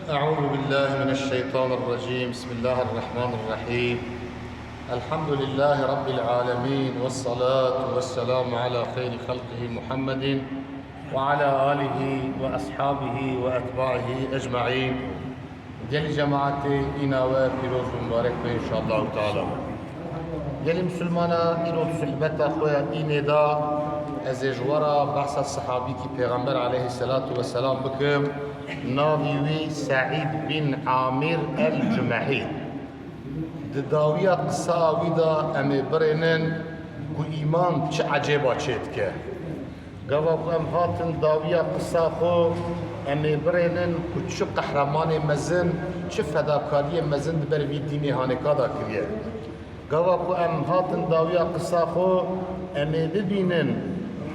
أعوذ بالله من الشيطان الرجيم. بسم الله الرحمن الرحيم. الحمد لله رب العالمين، والصلاة والسلام على خير خلقه محمد وعلى آله وأصحابه وأتباعه أجمعين. يلي جماعتي إنا وبيروز مبارك إن شاء الله تعالى. يلي مسلمانا إنو صحبتا خويا إندا أزجورا بحث الصحابي كي پیغمبر عليه الصلاة والسلام بكم ناويوي سعيد بن عامر الجمحي دداوية قصاوي دا أمي برنن و إيمان چه عجيبا چيت كه قواب أم هاتن داوية قصاخو أمي برنن و چه قحرمان مزن چه فداكاري مزن دبر في ديني هانكا دا كريه قواب أم هاتن داوية قصاخو أمي ببينن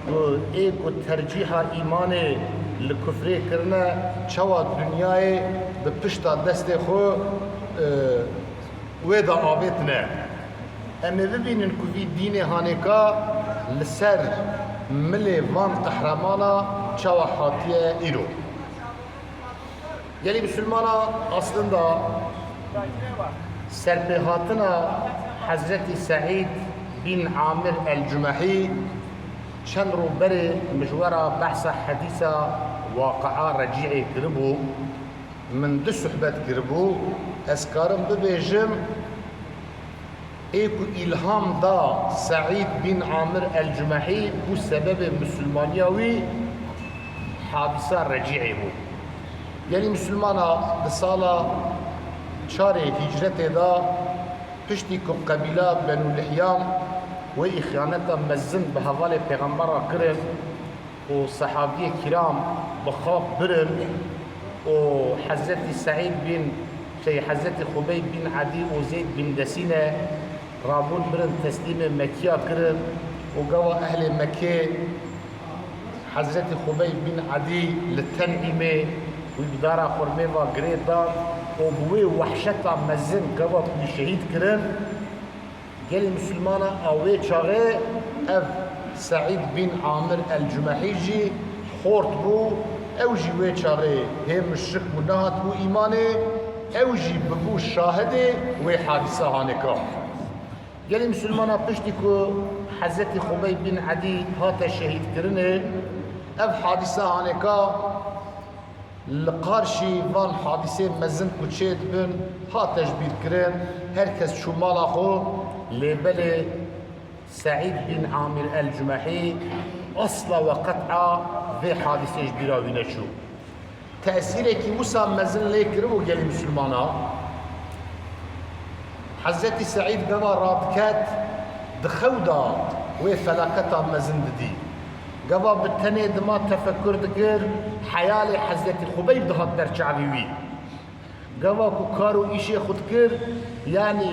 و ایک و ترجیح ایمان لکفری کرنا چوا دنیای به پشت دست خو ودا آبت نه اما ببینن که وی دین هانکا لسر ملی وان قهرمانا چوا حاتیه ایرو یعنی مسلمانا اصلا سرپیهاتنا حضرت سعید بن عامر الجمحی چند رو بره مجورا بحث حديثة واقعا رجيعي كربو من دو صحبت كربو اسكارم ببيجم ايكو الهام دا سعيد بن عامر الجمحي بو سبب مسلمانياوي حادثة رجيعي بو يعني مسلمانا بصالة شاري هجرته دا پشتيكو قبيلة بنو لحيام و خیانتا مزن به حوال پیغمبر را کرن و صحابی کرام بخواب برن و حضرت سعید بن حضرت خبیب بن عدی و زید بن دسینه رابون برن تسلیم مکیا کرن و قوا اهل مکه حضرت خبیب بن عدی لتنعیمه و بدارا خرمه و گرید دار و بوی وحشتا مزن قوا شهید کرن قال المسلمان اوه چاغه اف سعيد بن عامر الجمحيجي خورت بو اوجي وي چاغه هم الشك منهات بو ايمانه اوجي ببو شاهده وي حادثه هانكا قال المسلمان پشتی کو حضرت خبیب بن عدی هات شهید کرنه اف حادثه هانكا لقارشي وان حادثه مزن كوچيت بن هاتش بيت كرن هركس شو مالا خو لبل سعيد بن عامر الجمحي أصلا وقطعا في حادثة جبيراوين شو تأثيره كي موسى مزن ليكرو قال المسلمانا حضرت سعيد قوا رابكات دخودا وفلاكتا مزن دي قوا بالتني دما تفكر دكر حيالي حضرت خبيب دهات در شعبيوي قوا كارو إيشي خود كر يعني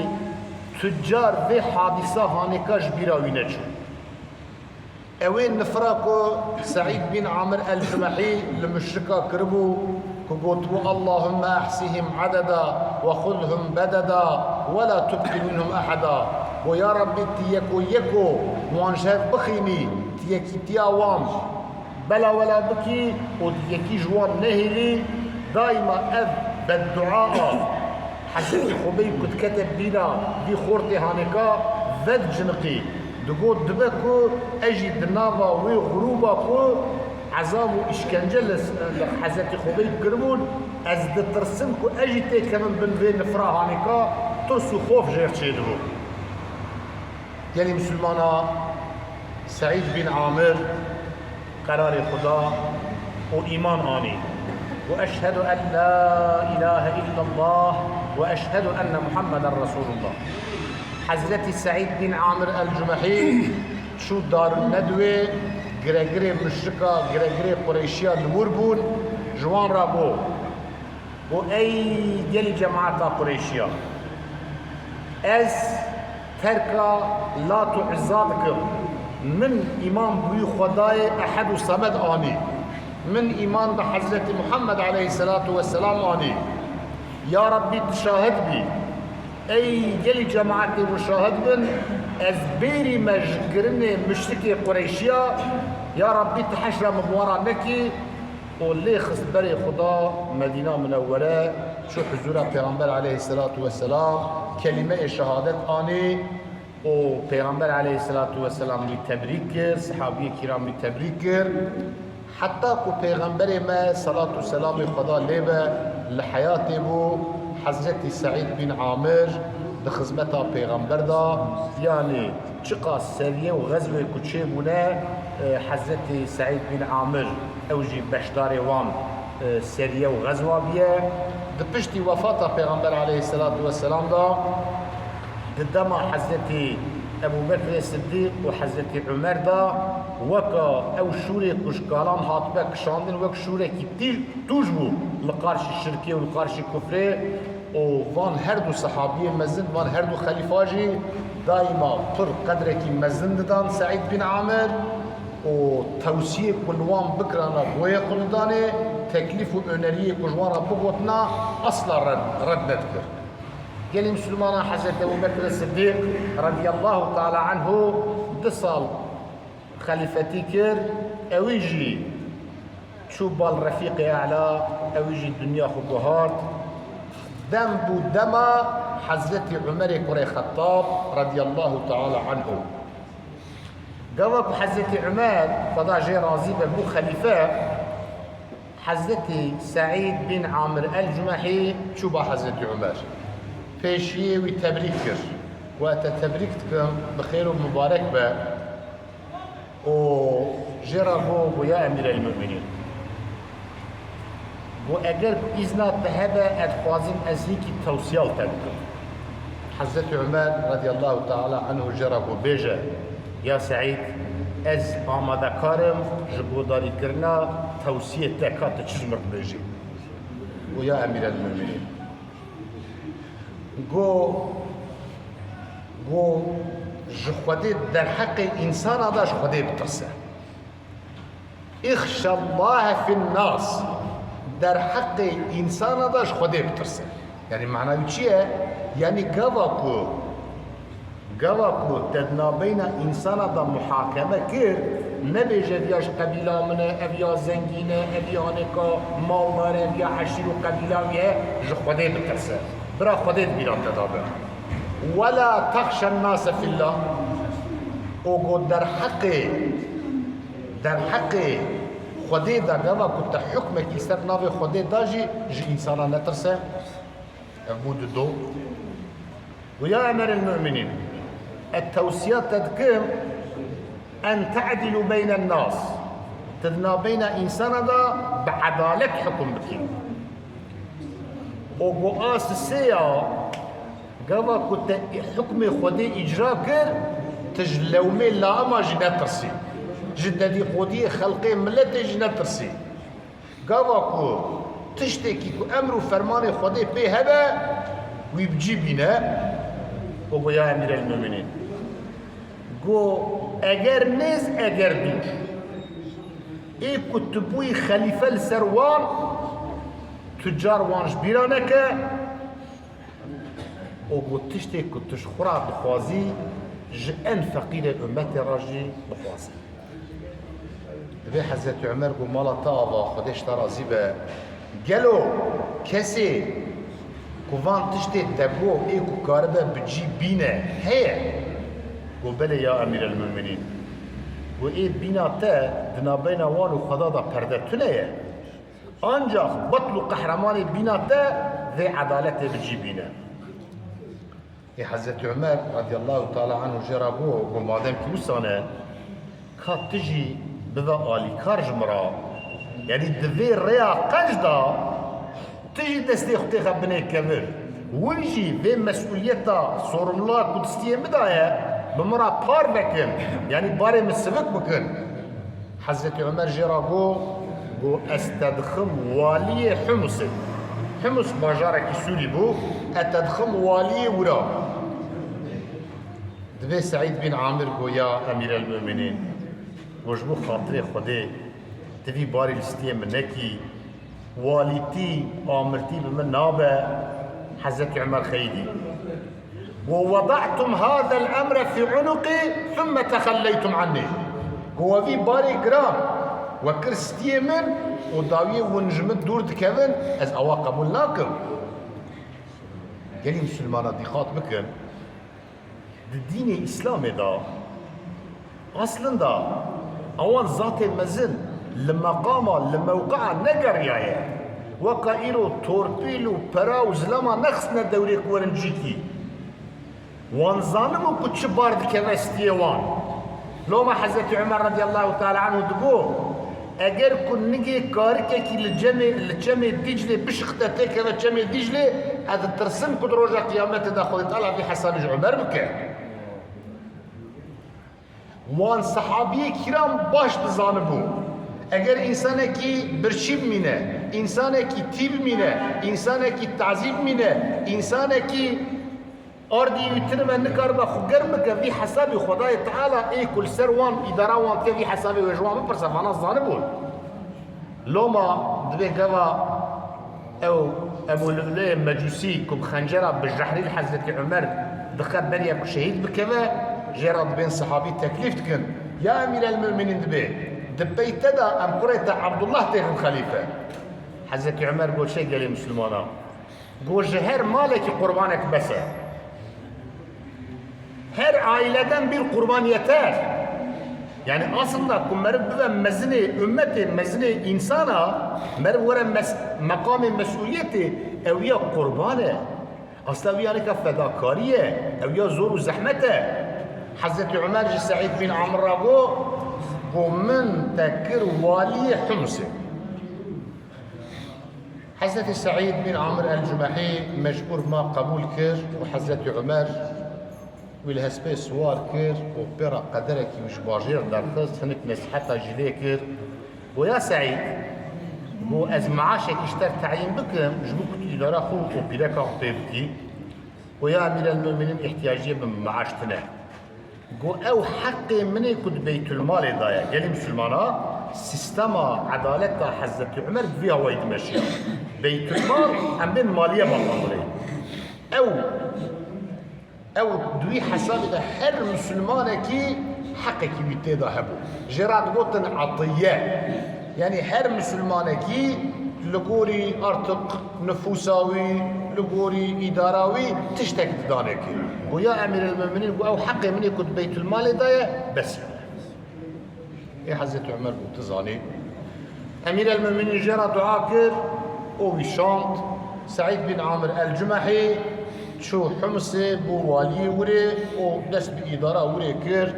تجار في حادثة هانكا جبيراوين شو اوين نفراكو سعيد بن عامر الجمحي لمشركا كربو كقوتوا اللهم احصهم عددا وخذهم بددا ولا تبقي منهم احدا ويا ربي تيكو يكو موانجات بخيني تيكي تياوان بلا ولا بكي وتيكي جوان نهلي دايما اذ بالدعاء حضرت خبيب كنت كتب بينا دي خورتي هانكا ذات جنقي دقود دبكو اجي دنافا وي غروبا كو عذاب واشكنجه حضرت خبيب كرمون از دترسمكو اجي تي كمان بن بين فرا هانكا ترسو خوف جير تشيدرو يعني مسلمانا سعيد بن عامر قرار خدا وإيمان آني وأشهد أن لا إله إلا الله وأشهد أن محمد رسول الله حضرت سعيد بن عامر الجمحي شو دار الندوة غرغري مشركة غرغري قريشية نوربون جوان رابو وأي ديال جماعة قريشية أز تركا لا تعزادكم من إمام بوي خداي أحد صمد آني من إيمان بحضرت محمد عليه الصلاة والسلام آني يا ربي تشاهد بي أي جلي جماعتي مشاهد بن أزبيري مجقرني مشتكي قريشيا يا ربي تحشر مبورا نكي واللي خص بري خدا مدينة منورة شو حضور پیغمبر عليه الصلاة والسلام كلمة شهادت آني و پیغمبر عليه الصلاة والسلام تبريك كر صحابي كرام تبريك كر حتى كو پیغمبر ما صلاة والسلام خدا لبه لحياته بو حضرت سعيد بن عامر بخدمتا پیغمبر دا يعني چقا سريه و غزوه كوچه بونه حضرت سعيد بن عامر اوجي بشدار وان سريه و غزوه بيه دپشتي وفاتا پیغمبر عليه الصلاة والسلام دا قدام حضرت ابو بكر الصديق وحضرت عمر دا وكا او شوري كشكالان هاتبه كشاندن وك شوري كي توجبو لقارش الشركي ولقارش الكفري وفان هردو صحابي مزن وان هردو خليفاجي دائما پر قدرك مزن دان سعيد بن عامر وتوسيق ونوان بكرانا بويا قلداني تكليف وانريه كجوانا بقوتنا اصلا رد نذكر قال مسلمان حضرت ابو بكر الصديق رضي الله تعالى عنه دصال خليفتي كر او يجي تشوب الرفيق اعلى او يجي الدنيا خبهات دم دما حضرت عمر كري خطاب رضي الله تعالى عنه قالك حضرت عمر فضا جي راضي بابو خليفه حضرت سعيد بن عامر الجمحي شوب حضرت عمر پیشیه وی تبریک کرد و تبریک کردم بخیر و مبارک به و جربو و یا امیر المؤمنین و اگر ایزنات بهبه ادخوازم از هیکی توصیال تبکم حضرت عمر رضی الله تعالی عنه جربو بیجه یا سعید از آماده کارم جبوداری کرنا توصیه تکات چشمک بیجه و یا امیر المؤمنین گو جخوده در حق انسان هذا جخوده بترسه اخشى الله في الناس در حق انسان هذا جخوده بترسه يعني معناه چیه؟ يعني گواکو تدنا بين انسان هذا محاكمه كر نبيجه فياش قبيله منه افيا زنگينه افيا نكا مالدار افيا حشير قبيله ويه جخوده بترسه برا خودت بیران تدابه ولا تخشى الناس في الله او در حق خودت دا گوا کت حکم کی سر ناو خودت دا جی انسانا نترسه بود دو ويا امر المؤمنين التوصيات تذكر ان تعدلوا بين الناس تدنا بين انسان دا بعدالة حكم بكي و آسسيا قوا كنت حكم خودي إجراء كر تجلومي لا أما جنات ترسي جددي خودي خلقي ملت جنات ترسي قوا كو تشتكي كو أمر فرمان خودي بي هذا ويبجي بنا وقو يا أمير المؤمنين قو أجر نز أجر دوش إيه كتبوي خليفة السروان تجار وانش بیرانه که او گوتشتی کتش خورا بخوازی جئن فقیر امت راجی بخوازی به حضرت عمر گو مالا تاوا خودش ترازی به گلو کسی کوان تشتی تبو ای کو کاربه بجی بینه هیه گو بله یا امیر المؤمنین گو ای بینا تا دنابین وان و خدا دا پرده تونه آنجا بطل قهرمان بيناته ذي عدالته بجيبينه يا حضرت عمر رضي الله تعالى عنه جربوه ومادام كوسانه كات تجي بذا آلي كارج مرا يعني دذي ريا قجدا تجي دستي اختي خبني كبر ويجي في مسؤوليتها صور الله قدستيه مدايه بمرا بار بكن يعني باري من السبك بكن حضرت عمر جربوه بو استدخم والي حمص باجارك سوري بو اتدخم والي ورا دبي سعيد بن عامر بو يا امير المؤمنين وجبو خاطري خدي تبي باري الاستيه منكي واليتي امرتي بمن نابه حضرت عمر خيدي ووضعتم هذا الامر في عنقي ثم تخليتم عني هو في باري جرام وكرستي من وداوية ونجمت دور دكبن از اوا قبول ناكم قالي مسلمانات دي خاطبكن الدين الاسلامي دا اصلا دا اوان ذات مزن لما قام لما وقع نقر ياي وقائلو توربيلو براو زلما نخسنا دوري كورنجيكي وان ظالمو كتش بارد كفاستي وان لو ما حضرت عمر رضي الله تعالى عنه دقو اگر كن نجي كاركي لجمع دجلي بشخته تكفى جمع دجلي هذا ترسم كد رجع قيامته داخل يطلع في حساب عمر بك وان صحابي كرام باش بزانبو اگر انسانكي برشيب منه انسانكي تيب منه انسانكي تعذيب منه انسانكي اردي يترمى نكار بخو قرمك في حساب خداي تعالى اي كل سروان اداره وان في حساب وجوان برسفانا الظالمون لو ما دبي قوا او ابو لؤلؤ مجوسي كم خنجره بالجحري حضرت عمر دخل بريا شهيد بكما جرد بين صحابي تكليفتكن يا امير المؤمنين دبي تدا ام قريت عبد الله تيغ الخليفه حضرت عمر قول شيء قال مسلمانا قول جهر مالك قربانك بس هر عائلeden bir قربان yeter. Yani aslında kumarı mezne ümmeti mezne insana mervere makamı mesuliyeti evya kurbanı. Aslında yani ka fedakariye evya zor ve zahmete. Hazreti Ömer Said bin Amr rago bu men tekir vali Hums. Hazreti Said bin Amr el-Cumahi mecbur ma kabul kir ve Hazreti Ömer والهسبي سوار كير وبرا قدرك مش باجير درخص هنك مسحتها جلي كير ويا سعيد هو از معاشك اشتر تعيين بكرم جبوك تدارا خو وبيرك عطيبكي ويا امير المؤمنين احتياجيه من معاشتنا قو او حقي مني كنت بيت المال ضايع قال مسلمانا سيستما عدالتها حزت عمر فيها وايد ماشي بيت المال ام بين ماليه بالله او دوي حساب ده هر مسلمانه كي حقك بيتدا هبو جراد قوتن عطيه يعني هر مسلمانه كي لقوري ارتق نفوساوي لقوري اداراوي تشتك دانك ويا امير المؤمنين او حقي مني كنت بيت المال ده بس يا حضرت عمر بوتزاني امير المؤمنين جرى دعاكر او شانت سعيد بن عامر الجمحي شو حمصي بو والي وري او دست بإدارة وري كير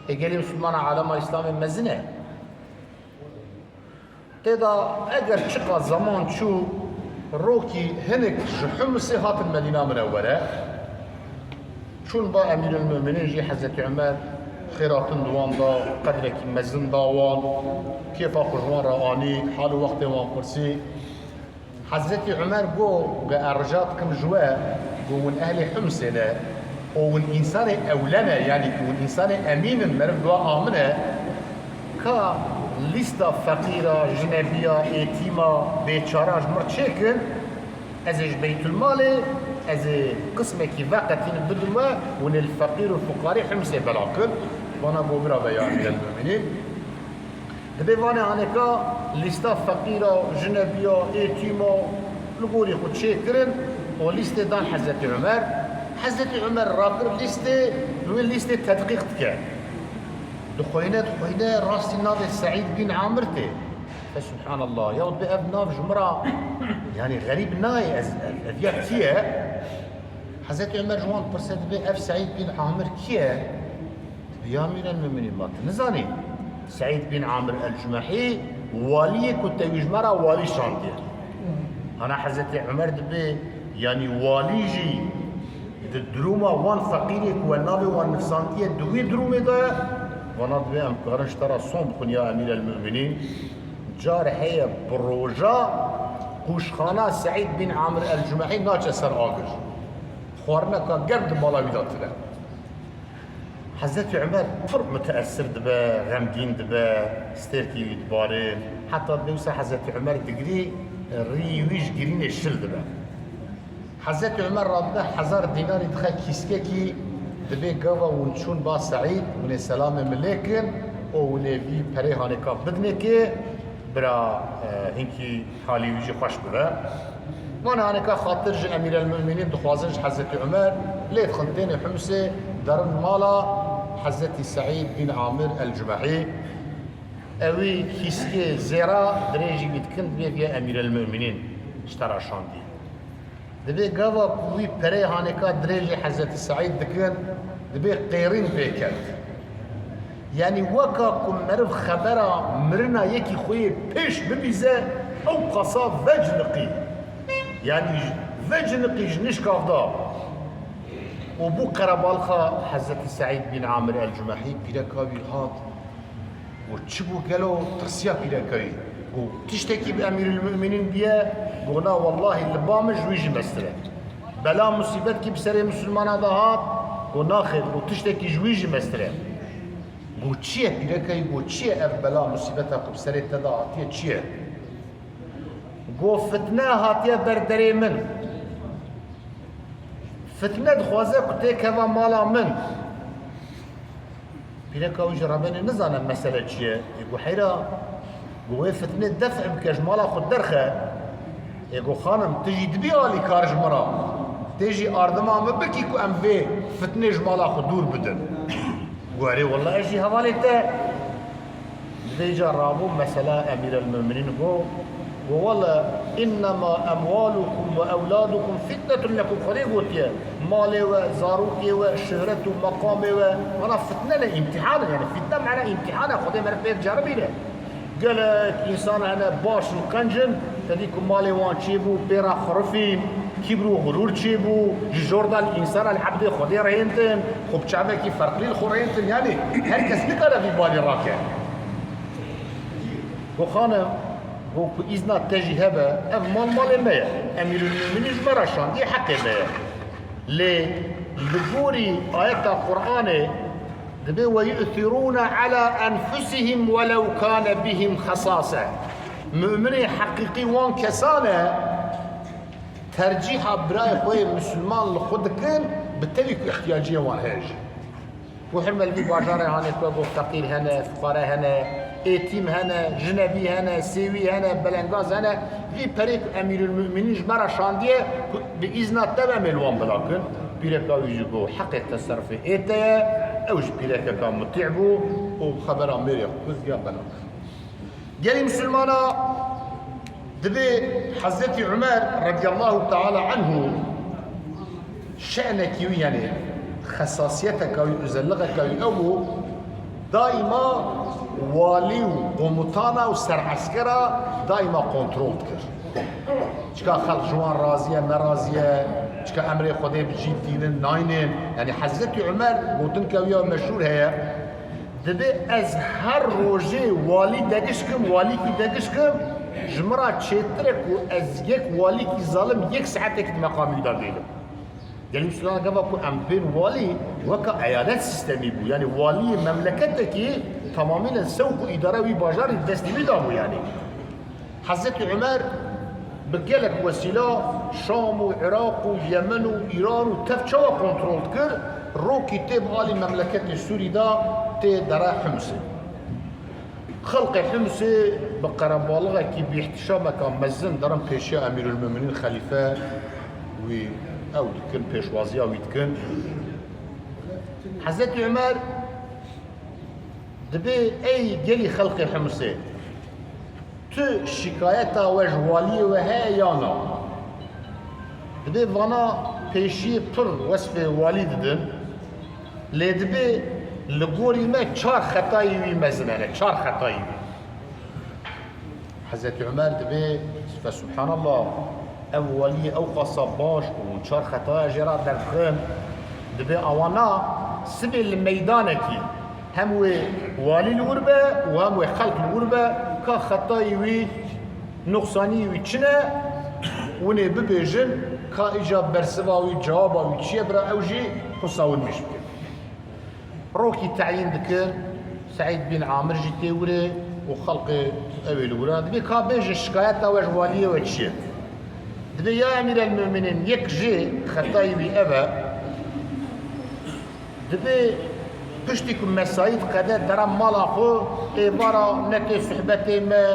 اقالي مسلمان عالم اسلامي مزنه تدا اگر چقا زمان شو روكي هنك شو حمصي هات المدينة منورة شون با امير المؤمنين جي حضرت عمر خيرات دوان دا قدرك مزن داوان كيف اخو جوان راني حال وقت وان قرسي حضرت عمر قو ارجات كم جوا قو من اهل حمص لا ومن انسان اولنا يعني من انسان امين مرف دوا امنه كا لستا فقيره جنبيه يتيمه بيچاره مرتشكن ازج بيت المال از قسمه كي فقتين بدوا ون الفقير والفقراء حمص بلاكن وانا قو برا بيان المؤمنين دبي وانا هناك لستا فقيره جنبيه يتيمه لقولي خد شكرن وليستي دان حضرت عمر حضرت عمر راكر ليستي وين ليستي تدقيق كان دخوينا راسي ناضي سعيد بن عامرتي فسبحان الله يا ربي اب ناف جمره يعني غريب ناي افياتيه حضرت عمر جوان برسد بي اف سعيد بن عامر كيه يا امير المؤمنين ما نزاني سعيد بن عامر الجمحي والي كنت يجمره والي شانتير انا حضرت عمر دبي يعني واليجي الدرومه وان فقيرك والنبي وان نفسانتيه دوي درومه ده وانا دبي ام قرنش ترى صوم بكون يا امير المؤمنين جار هي بروجا قوشخانه سعيد بن عامر الجمحي ناچ سر اگر خورنا كا قرد بالا ويداتله حضرت عمر فرق متاثر دبا غمدين دبا ستيركي يدبارين حتى بيوسع حضرت عمر دقري ريويش جرين الشل دبا حضرت عمر رابطه 1000 دينار يدخل كيسكي دبي قوا ونشون با سعيد من السلام مليكن او نوی پره هانکا بدنه که برا هنکی حالی ویجی خوش بره وانا هانکا خاطر جي امیر المؤمنین دخوازنش حضرت عمر ليت خنتين حمسه درن مالا حضرت سعيد بن عامر الجمحي اوی کیسکی زیرا دريجي بيتكن بيا امیر المؤمنین اشترى شاندي دبي قوا قوي پره هانکا دريجي حضرت سعيد دكن دبي قيرين بيكت يعني وكا كم مرف خبرا مرنا يكي خوي بيش ببيزه او قصا وجنقي يعني وجنقي جنش كافدا وبو قربالخا حضرت سعيد بن عامر الجمحي بيركاوي هات وتشبو قالوا ترسيا بيركاوي تشتكي بأمير المؤمنين بيا قلنا والله اللبامج ويجي مسره بلا مصيبت كي بسري مسلمان هذا هات قلنا خير وتشتكي جويجي مسره قو چیه بیرکای قو چیه اف بلا مصیبتا قب سرت تدا هاتیه چیه قو فتنه هاتیه بردری من فتنه دخوازه کتی کوا مالا من بیرکای جرابنی نزانم مسئله چیه قو حیرا قو فتنه دفع بکش مالا خود درخه قو خانم تجی دبی آلی کارج مرا تجی آردما مبکی که ام وی فتنه جمالا خود دور بدن قواري والله اجي هواليته ديجا رابو مسألة امير المؤمنين والله انما اموالكم واولادكم فتنة لكم خريقوتيا مالي وزاروكي وشهرة ومقامي وانا فتنة امتحان يعني فتنة معنا امتحان خدي مرفيت جربينه قال انسان انا باش القنجن تديكم مالي وان تشيبو بيرا خرفين كبروا غرور تشيبو جوردا الانسان الحبد خدي رهنتن خب شعبه كي فرق لي الخرينتن يعني هركس بكره في بالي راكع وخانه هو اذن تجي هبه اف مال ما امير المؤمنين مرشان دي حق ما لي بقوري ايات القران دبي ويؤثرون على انفسهم ولو كان بهم خصاصه مؤمن حقيقي وان كسانه ترجيح براي خوي مسلمان لخود كن بالتالي احتياجيه وان هاج وحرم اللي باجار هاني كو فقير هنا فقراء هنا ايتيم هنا جنبي هنا سيوي هنا بلنغاز هنا في بريك امير المؤمنين جمرا شانديه باذن تمام الوان بلاكن بيركا يجو حق التصرف ايتا اوج بيركا كان متعبو وخبر امير كوز يا بلاك جالي مسلمانا دبي حضرت عمر رضي الله تعالى عنه شأنك يعني خصاصيتك أو أزلغك أو دائما والي وقمطانا وسر عسكرة دائما كنترول تكر شكا خلق جوان رازية مرازية شكا أمري خدي بجيب دينين ناينين يعني حضرت عمر قوتن كويا مشهور هي دبي از هر روجي والي دقشكم والي كي دقشكم جمرا تشترك از يك والي كي ظالم يك ساعتك مقام يدار دينه يعني مسلمان قبل كو امبين والي وكا عيادات سيستمي بو يعني والي مملكتك تماما سوق اداره وي باجار الدستمي دابو يعني حضرت عمر بقالك وسيله شام وعراق ويمن وايران وتفشوا كنترول كر رو كتاب على مملكه سوريا دا تي درا حمص خلق حمص بقربالغه كي باحتشام كان مزن درم بيشا امير المؤمنين خليفه و او تكن بيشوازيه ويتكن حضرت عمر دبي اي جلي خلق حمص تو شکایتا و جوالی و هیانا دبی وانا پیشی پر وصف والی ددن لدبی لگوری ما چار خطایی وی مزنانه چار خطایی وی حضرت عمر دبی فسبحان الله اولی او قصباش و چار خطایی جرا در خم دبی اوانا سبی المیدانکی هم والی الغربه و هم خلق الغربه که خطایی وی نقصانی وی چنه ونه ببیجن که ایجا برسوا وی جوابا وی چیه برا اوجی خصاون میش بکن روکی تعیین دکر سعید بن عامر جی تیوره و خلق اوی الغربه دبی که بیجن شکایت و جوالیه و چیه دبی یا امیر المؤمنین یک جی خطایی وی اوه دبی پشتیکم مسایت قدر درم مالا خو ایوارا نتی صحبتی ما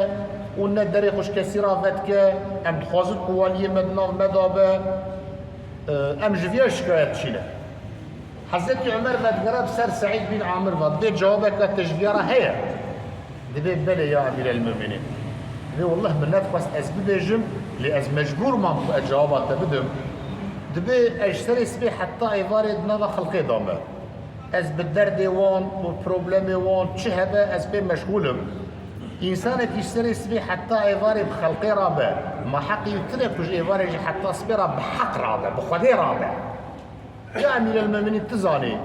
و نداری خوش کسی را ود که ام تخوازد قوالی مدناو مدابه ام جویا شکایت چینه حضرت عمر ودقرب سر سعيد بن عامر ود بي جوابك تجویارا هيا دبي بله يا امير المؤمنين دبي والله من نتقص از ببيجم لأز مجبور ما جوابات بدم دبي اشتري سبي حتى ايوارد نوا خلقي دامه از بالدرد وان وبروبلمي وان چه هبه از بي مشغولم انسانك يشتري سبي حتى ايواري بخلقي رابه ما حقي يتركوش ايواري حتى سبيرا بحق رابه بخدي رابه يا امير المؤمنين تزاني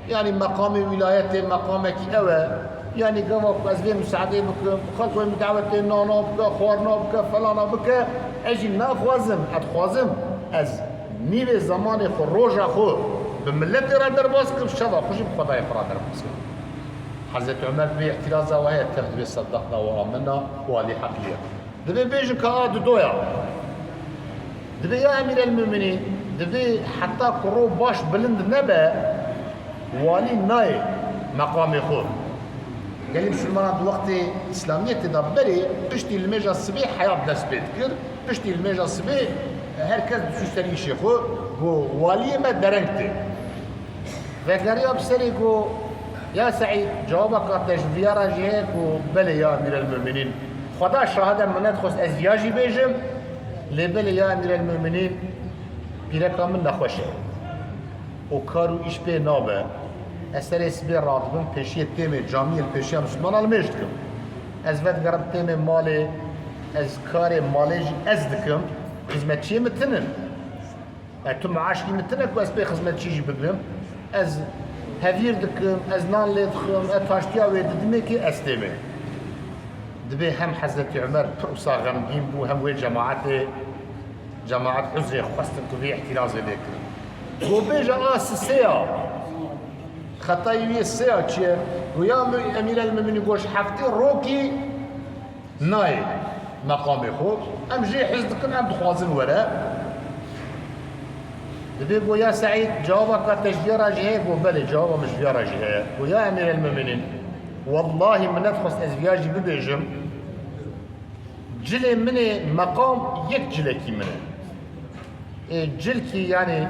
يعني مقام ولايتي مقامك اوى يعني قوك ازبي مساعدة بك خلقوا مدعوتي نانا بك خوارنا بك فلانا بك اجي ناخوازم اتخوازم از نيوه زماني خو روجا خو بملتي را درباز كم شبا خوشي بخداي فرا درباز كم حضرت عمر بي اعتراضا وهي تفدبي صدقنا وآمنا والي حقية دبي بيجن كآد دويا دبي يا امير المؤمنين دبي حتى كرو باش بلند نبا والي ناي مقامي خو قال لي مسلمان وقت اسلاميه تدبري بشتي الميجا الصبي حياه داس بيتكر بشتي الميجا الصبي هركز بسوستري شيخو هو والي ما درنتي فقريب سري قو يا سعيد جوابك تجويا راجيك وبلي يا امير المؤمنين خدا شهاده من تخص ازياجي بيجم لبلي يا امير المؤمنين بيركا من نخوشه وكارو ايش بي نابه اثر اسبي راتبم پیشی تیم جامعه پیشی مسلمان المشتکم از وقت قرب تیم مالی از کار مالی از دکم خدمتچی متنم تو معاشی متنم کو از به خدمتچی بگم از هفیر دکم از نان لیدخم از تاشتیا و ددمی کی استیمه دبی هم حضرت عمر پروسا غمگین بو هم و جماعت عزی خواستن تو بی احتراز لیکن و بیجا آسسیا خطايوي السيا تشي ويا امير المؤمنين قوش حفتي روكي ناي مقامي خو ام جي حزدك ام تخوازن وراء دبي يا سعيد جوابك تجدير راجعه بلي جوابه مش في راجعه ويا امير المؤمنين والله من نفخص ازفياجي ببيجم جلي مني مقام يك جلكي مني جلكي يعني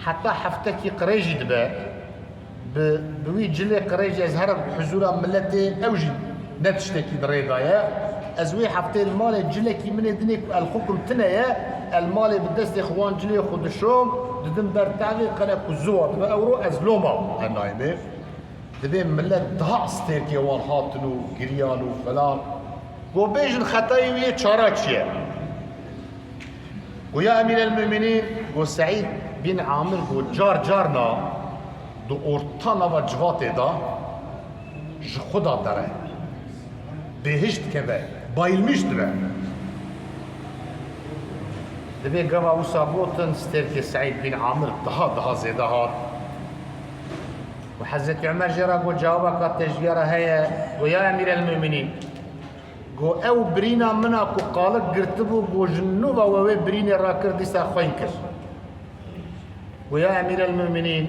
حتى حفتكي قريجي دبا بوي جلي قريجي ازهرب حزورا ملتي اوجي نتشتكي دريضايا ازوي حفتي المال جلكي من دنيك الحكم تنايا المال بالدست اخوان جلي خود الشوم ددم دار تعلي قناك الزوار دبا اورو ازلوما النايمه دبي ملت ضاع ستيركي وان هاتنو قريانو فلان قو بيجن خطايوية تشاراتشيا ويا امير المؤمنين قو سعيد بن عامر قو جارنا دو اورتانا و جوات دا خدا داره بهشت که به بایلمیش داره دبی گما وسا بوتن سترك سعيد بن عامر daha زياده هات وحضرت عمر جرى قو جوابك تجيرة هيا ويا امير المؤمنين قو او برينا منا قو قالك قرتبو قو جنوبا ووي بريني راكر ديسا خوينكر ويا امير المؤمنين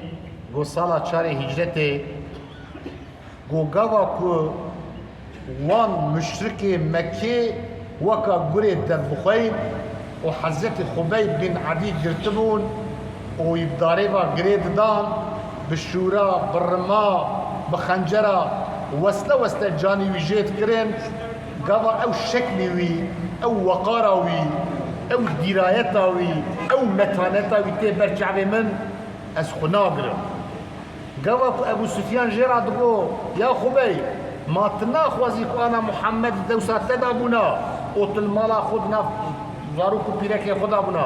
قو صلاة شاري هجرتي قو قاوا كو وان مشركي مكي وكا قريد دبخين وحزت خبيب بن عدي قرتبون ويبداريبا قريد دان بالشورى بالرماء بخنجرة وسلا جاني ويجيت كرين قاوا او شكلي وي او وقارة وي او درايتا وي او متانتا وي تبر شعبي من از خناقرم قوى ابو سفيان جرى دقو يا خبي ما تناخوزيك انا محمد دوسات تدابونا اوتل مالا خدنا زاروكو بيرك خدا بنا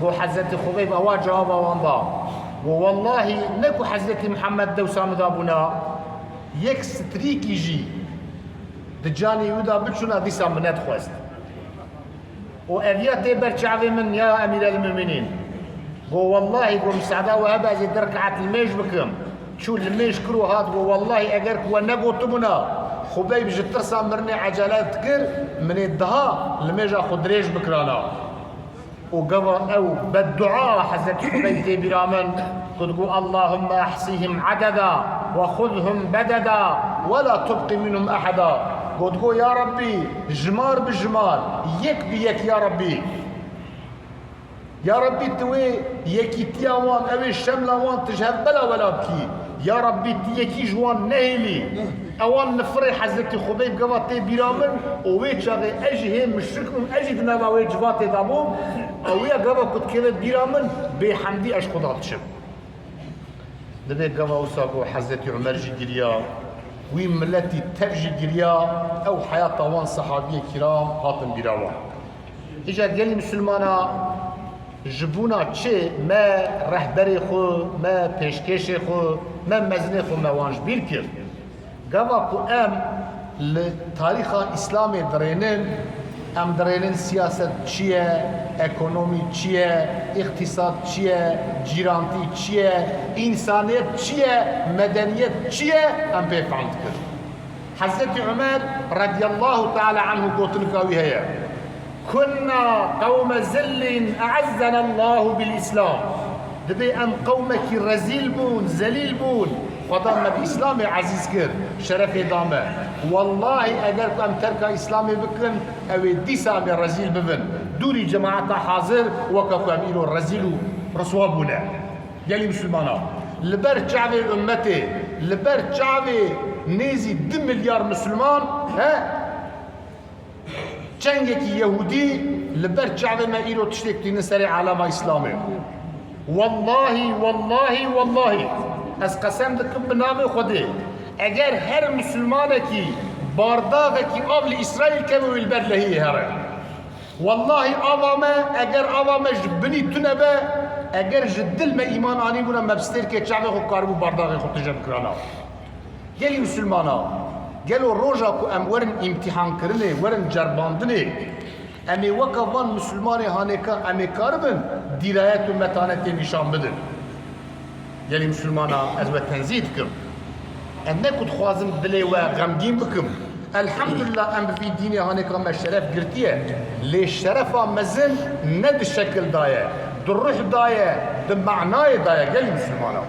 هو حضرت خبيب اوا جواب واندا والله نكو حضرت محمد دوسا مدابونا يك ستريك يجي دجاني يودا بتشونا ديسا منت خوست وابيات برشعبي من يا امير المؤمنين والله مساعدة وهذا زي دركعة الميج بكم شو الميج كرو هاد والله اجرك ونقو تبنا خبيب جترسا مرني عجلات كر من الدها الميجا خدريج بكرانا وقبر او بالدعاء حزت خبيب تي برامن تقول اللهم احصيهم عددا وخذهم بددا ولا تبقي منهم أحدا. قلت يا ربي جمار بالجمار يك بيك يا ربي، يا ربي توي يكي تياوان اوي الشملاوان تجهب بلا ولا بكي، يا ربي يكي جوان نهيلي اوان نفري حزتي خبيب قواتي بيرامن اوي شاغي اجي هم مشركم اجي دناما اوي جواتي دابوم اوي قوا كنت كذا بيرامن بحمدي اش خدات شب دبي قوا وساقو حزتي عمر جي قريا وين ملتي تفجي قريا او حياة وان صحابي كرام هاتم بيراوان اجا قال مسلمانا جبونا چه ما رهبری خو ما پیشکش خو ما مزنی خو موانج بیل کرد گوا کو ام لتاریخ اسلام درینن ام درینن سیاست چیه اکونومی چیه اقتصاد چیه جیرانتی چیه انسانیت چیه مدنیت چیه ام بفهمت کرد. حضرت عمر رضی الله تعالی عنه قوتن کاوی هیا كنا قوم ذل أعزنا الله بالإسلام. دبي أم قومك رزيل بون زليل بون وضم بإسلام عزيز كر شرف دامه والله أجر أم ترك إسلامي بكن أو ديسا من رزيل ببن دوري جماعة حاضر وكفو أميرو الرزيل رسوابنا يلي مسلمانا لبر شعبي أمتي لبر شعبي نيزي 2 مليار مسلمان ها چنگێکی یهودی لبر شعب ما ایرو تشتێکتینە سەری عالەما ئیسلامێ والله ئەس قەسەم دەکەم بە ناوی خودێ ئەگەر هەر مسلمانێکی بارداغێکی ئاو لە ئیسرائیل کەوێ لەبەر لە هەیە هەرە والله ئاوامە ئەگەر ئاوامە ji binî tune be ئەگەر ji dil me ئیمان anî bûne me bi stêrkê çavê xwe karibû bardağê xwe tije bikirana. Gelî musulmana گلو روزا کو ام ورن امتحان کرنه ورن جرباندنه امی وکا وان مسلمان هانکا امی کاربن دیرایت و متانت نشان بدن. یعنی مسلمانا از و تنزید کم ام نکود خوازم دلی و غمگین بکم الحمدلله ام بفی دینی هانکا ما شرف گرتیه لی شرفا مزن ند شکل دایه در روح دایه در معنای دایه. گلی مسلمانا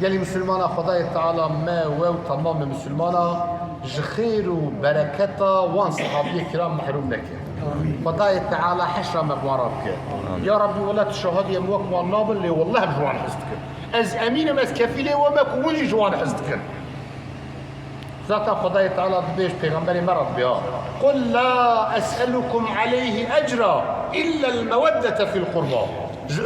يلي مسلمانا خداي تعالى ما و تمام مسلمانا جخير وبركتا وان صحابي كرام محروم لك خداي تعالى حشرة مبارك يا ربي ولا تشهد يا موك والنابل اللي والله بجوان حزتك از امين مس كفيله وما كوني جوان حزتك ذات خداي تعالى بيش پیغمبري مرض بها قل لا اسالكم عليه اجرا الا الموده في القربى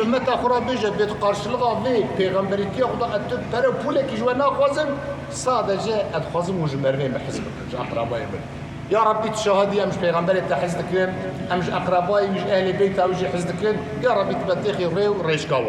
امت اخرى بيجا بيت قارشلغا بي پیغمبريتي خدا اتب پر پولك جوانا خوازم صادجه ادخوازم وجمرني بحزبك مش اقرباي من يا ربي تشهدي مش پیغمبري تحزدكن مش اقرباي مش اهل بيت او جي حزدكن يا ربي تبتخي ريو ريش كاوان